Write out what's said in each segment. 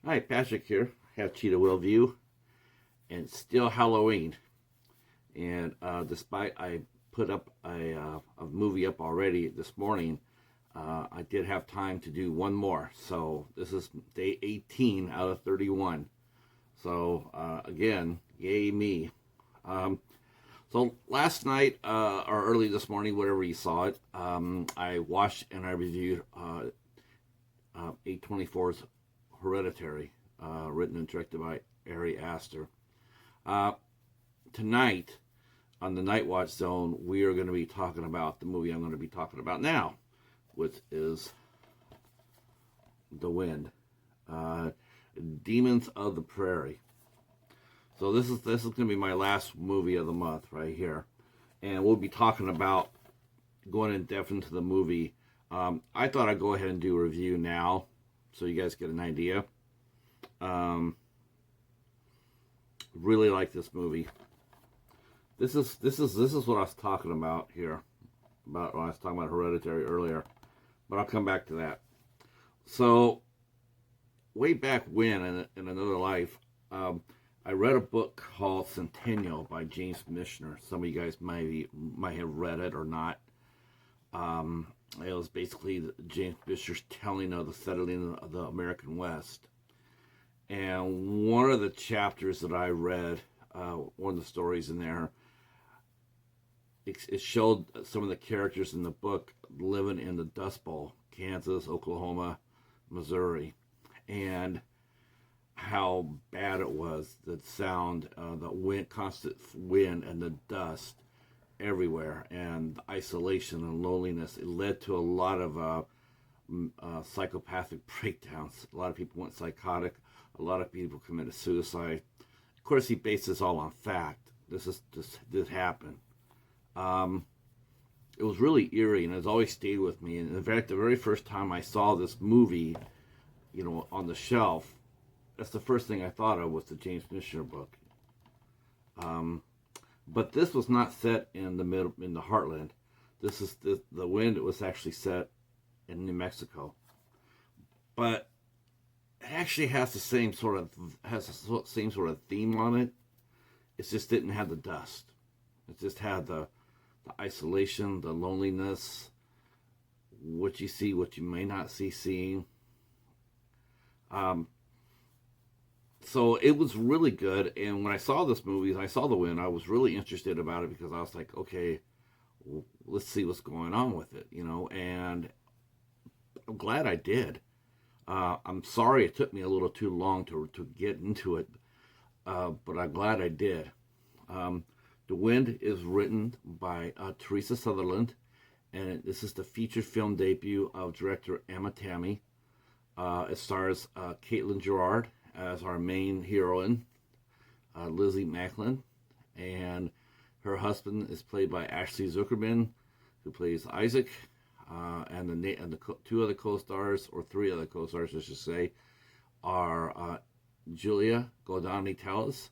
Hi, Patrick here. Have Cheetah Will View, and it's still Halloween. And despite I put up a movie up already this morning, I did have time to do one more. So this is day 18 out of 31. So again, yay me. So last night or early this morning, whatever you saw it, I watched and I reviewed A24's Hereditary, written and directed by Ari Aster. Tonight, on the NightWatch Zone, we are going to be talking about the movie I'm going to be talking about now, which is The Wind, Demons of the Prairie. So this is going to be my last movie of the month right here, and we'll be talking about going in depth into the movie. I thought I'd go ahead and do a review now, so you guys get an idea. Really like this movie. This is what I was talking about here, about when I was talking about Hereditary earlier, but I'll come back to that. So, way back when, in another life, I read a book called Centennial by James Michener. Some of you guys might have read it or not. It was basically James Michener's telling of the settling of the American West. And one of the chapters that I read, one of the stories in there, it showed some of the characters in the book living in the Dust Bowl, Kansas, Oklahoma, Missouri, and how bad it was, the sound, the wind, constant wind and the dust everywhere, and the isolation and loneliness. It led to a lot of psychopathic breakdowns. A lot of people went psychotic. A lot of people committed suicide. Of course, he based this all on fact. This happened. It was really eerie, and it's always stayed with me. And in fact, the very first time I saw this movie, on the shelf, that's the first thing I thought of was the James Michener book. But this was not set in the heartland. This is the Wind. It was actually set in New Mexico, but it actually has the same sort of theme on it. It just didn't have the dust. It just had the isolation, the loneliness, what you see, what you may not see seeing. So it was really good. And when I saw this movie, I saw The Wind, I was really interested about it because I was like, okay, let's see what's going on with it, and I'm glad I did. I'm sorry it took me a little too long to get into it, but I'm glad I did. The Wind is written by Teresa Sutherland, and this is the feature film debut of director Emma Tammy. It stars Caitlin Gerard as our main heroine, Lizzie Macklin, and her husband is played by Ashley Zuckerman, who plays Isaac. And the two other co-stars, or three other co-stars, I should say, are Julia Godani-Tallis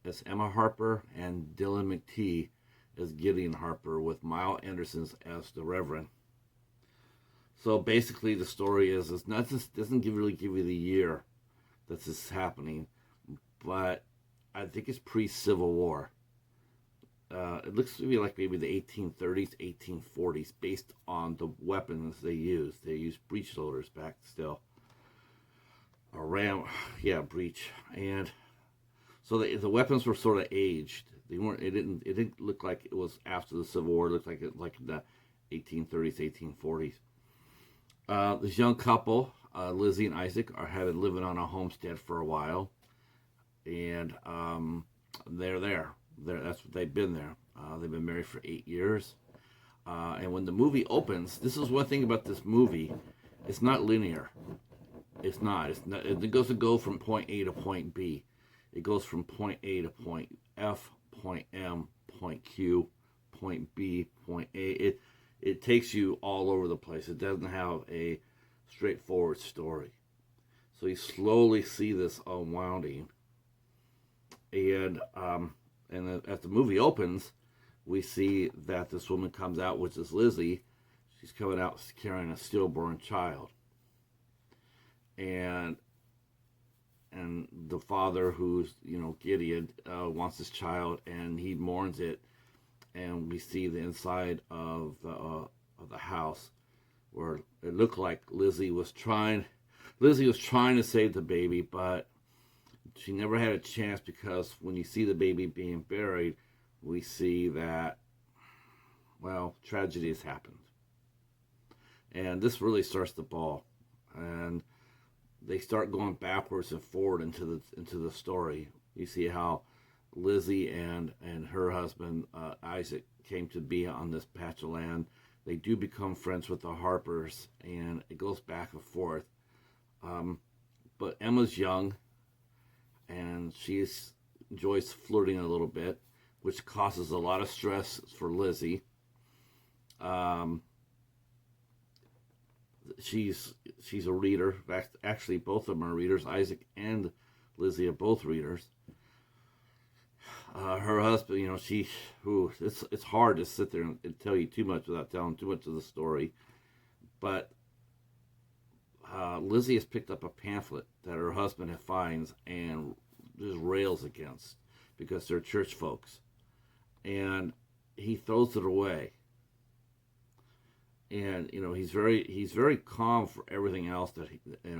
as Emma Harper and Dylan McTee as Gideon Harper, with Miles Anderson as the Reverend. So basically, the story is doesn't really give you the year that this is happening, but I think it's pre-Civil War. It looks to me like maybe the 1830s, 1840s, based on the weapons they used. They used breech loaders back still. Breech. And so the weapons were sort of aged. They weren't. It didn't look like it was after the Civil War. It looked like the 1830s, 1840s. This young couple, Lizzie and Isaac, are living on a homestead for a while, and they're there. That's what they've been there. They've been married for 8 years. And when the movie opens, this is one thing about this movie. It's not linear. It's not. It doesn't go from point A to point B. It goes from point A to point F, point M, point Q, point B, point A. It takes you all over the place. It doesn't have a straightforward story. So you slowly see this unwinding. And as the movie opens, we see that this woman comes out, which is Lizzie. She's coming out carrying a stillborn child. And and the father, who's Gideon, wants his child, and he mourns it, and we see the inside of the house where it looked like Lizzie was trying to save the baby, but she never had a chance, because when you see the baby being buried, we see that, well, tragedy has happened. And this really starts the ball. And they start going backwards and forward into the story. You see how Lizzie and her husband, Isaac, came to be on this patch of land. They do become friends with the Harpers, and it goes back and forth. But Emma's young, and she enjoys flirting a little bit, which causes a lot of stress for Lizzie. She's a reader. Actually, both of them are readers. Isaac and Lizzie are both readers. Her husband, it's hard to sit there and tell you too much without telling too much of the story. But Lizzie has picked up a pamphlet that her husband finds and just rails against, because they're church folks. And he throws it away. And he's very calm for everything else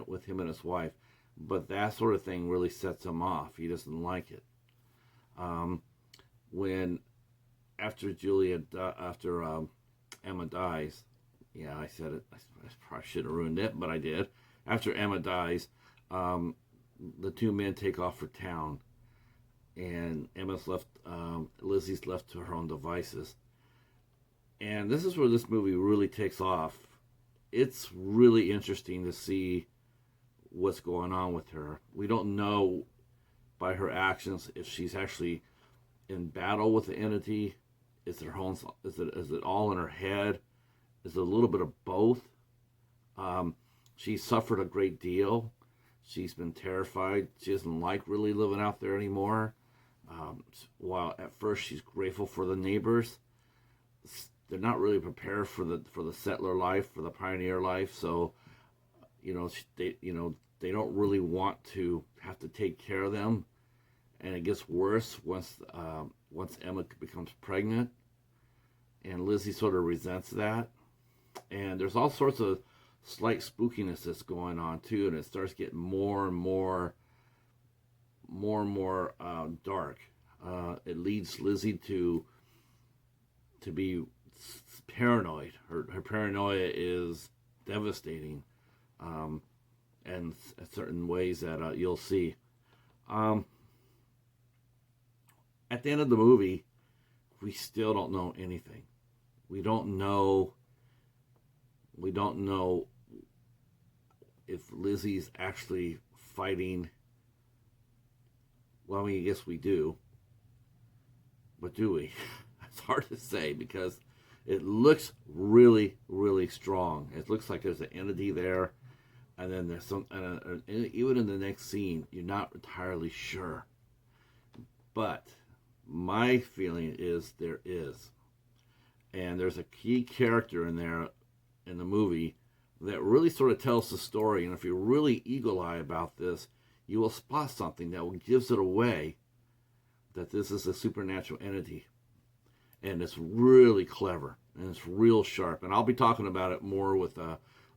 with him and his wife, but that sort of thing really sets him off. He doesn't like it. When after Emma dies, yeah, I said it. I probably should have ruined it, but I did. After Emma dies, the two men take off for town, and Emma's left. Lizzie's left to her own devices. And this is where this movie really takes off. It's really interesting to see what's going on with her. We don't know by her actions if she's actually in battle with the entity. Is it all in her head? Is it a little bit of both? She's suffered a great deal. She's been terrified. She doesn't like really living out there anymore. While at first she's grateful for the neighbors, they're not really prepared for the settler life, for the pioneer life. So, they don't really want to have to take care of them, and it gets worse once Emma becomes pregnant, and Lizzie sort of resents that. And there's all sorts of slight spookiness that's going on too, and it starts getting more and more dark. It leads Lizzie to be paranoid. Her paranoia is devastating, and certain ways that you'll see. At the end of the movie, we still don't know anything. We don't know if Lizzie's actually fighting. Well, I mean, I guess we do. But do we? It's hard to say, because it looks really, really strong. It looks like there's an entity there, and then there's and even in the next scene, you're not entirely sure. But my feeling is there is. And there's a key character in there in the movie that really sort of tells the story. And if you're really eagle-eye about this, you will spot something that gives it away that this is a supernatural entity. And it's really clever, and it's real sharp. And I'll be talking about it more with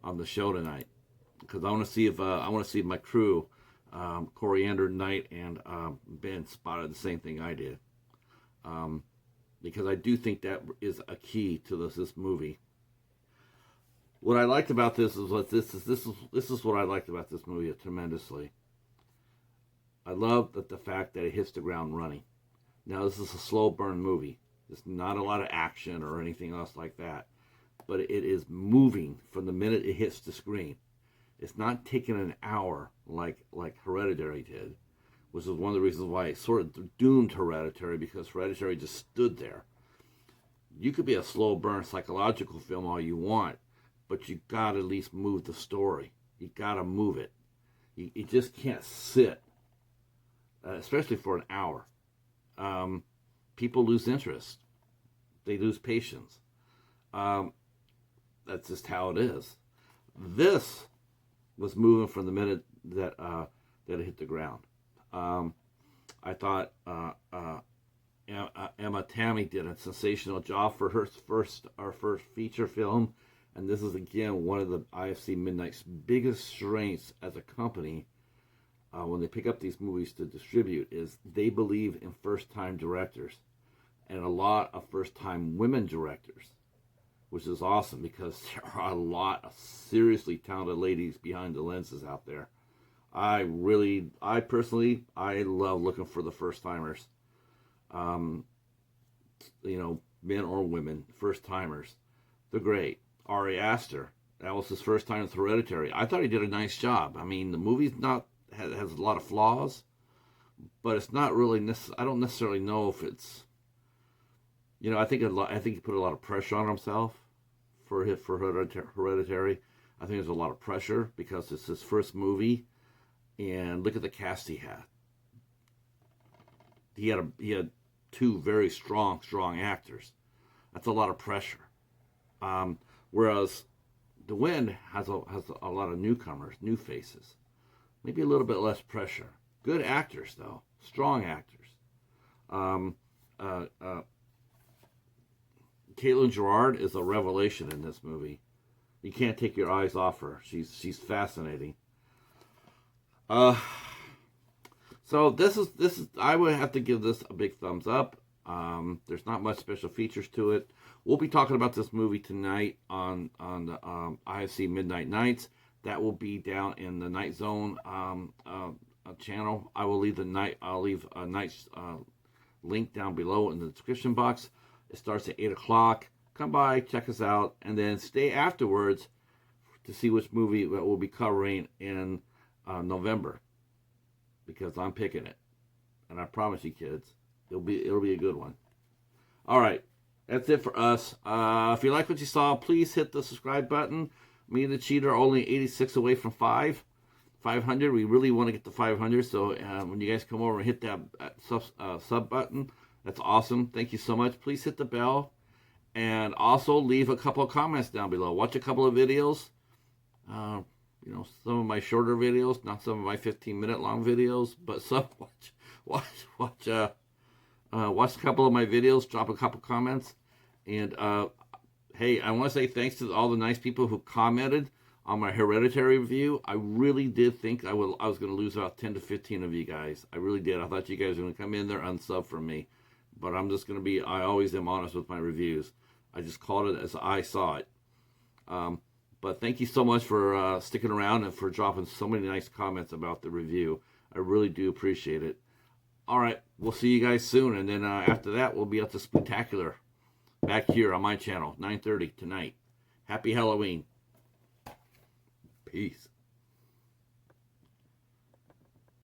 on the show tonight, because I want to see if my crew, Coriander, Knight, and Ben, spotted the same thing I did. Because I do think that is a key to this movie. What I liked about this is what I liked about this movie tremendously. I love the fact that it hits the ground running. Now, this is a slow burn movie. There's not a lot of action or anything else like that, but it is moving from the minute it hits the screen. It's not taking an hour like Hereditary did, which is one of the reasons why it sort of doomed Hereditary, because Hereditary just stood there. You could be a slow burn psychological film all you want, but you gotta at least move the story. You gotta move it. You just can't sit, especially for an hour. People lose interest. They lose patience. That's just how it is. This was moving from the minute that that it hit the ground. I thought Emma Tammy did a sensational job for our first feature film, and this is again one of the IFC Midnight's biggest strengths as a company. When they pick up these movies to distribute, is they believe in first-time directors and a lot of first-time women directors, which is awesome because there are a lot of seriously talented ladies behind the lenses out there. I personally love looking for the first-timers. Men or women, first-timers. They're great. Ari Aster, that was his first time with Hereditary. I thought he did a nice job. I mean, the movie's has a lot of flaws, but it's not really. I don't necessarily know if it's. I think he put a lot of pressure on himself for Hereditary. I think there's a lot of pressure because it's his first movie, and look at the cast he had. He had two very strong actors. That's a lot of pressure. Whereas The Wind has a lot of newcomers, new faces. Maybe a little bit less pressure. Good actors, though. Strong actors. Caitlin Gerard is a revelation in this movie. You can't take your eyes off her. She's fascinating. So this is I would have to give this a big thumbs up. There's not much special features to it. We'll be talking about this movie tonight on the IFC Midnight Knights. That will be down in the Night Zone channel. I will leave a Night's link down below in the description box. It starts at 8 o'clock. Come by, check us out, and then stay afterwards to see which movie that we'll be covering in November, because I'm picking it, and I promise you, kids, it'll be a good one. All right, that's it for us. If you like what you saw, please hit the subscribe button. Me and the Cheater are only 86 away from 500. We really want to get to 500. So when you guys come over and hit that sub button, that's awesome. Thank you so much. Please hit the bell, and also leave a couple of comments down below. Watch a couple of videos. Some of my shorter videos, not some of my 15-minute long videos, but some watch a couple of my videos. Drop a couple comments, and hey, I want to say thanks to all the nice people who commented on my Hereditary review. I really did think I was going to lose about 10 to 15 of you guys. I really did. I thought you guys were going to come in there unsub from me. But I'm just going to be, I always am honest with my reviews. I just called it as I saw it. But thank you so much for sticking around and for dropping so many nice comments about the review. I really do appreciate it. All right, we'll see you guys soon. And then after that, we'll be at the Spooktacular back here on my channel, 9:30 tonight. Happy Halloween. Peace.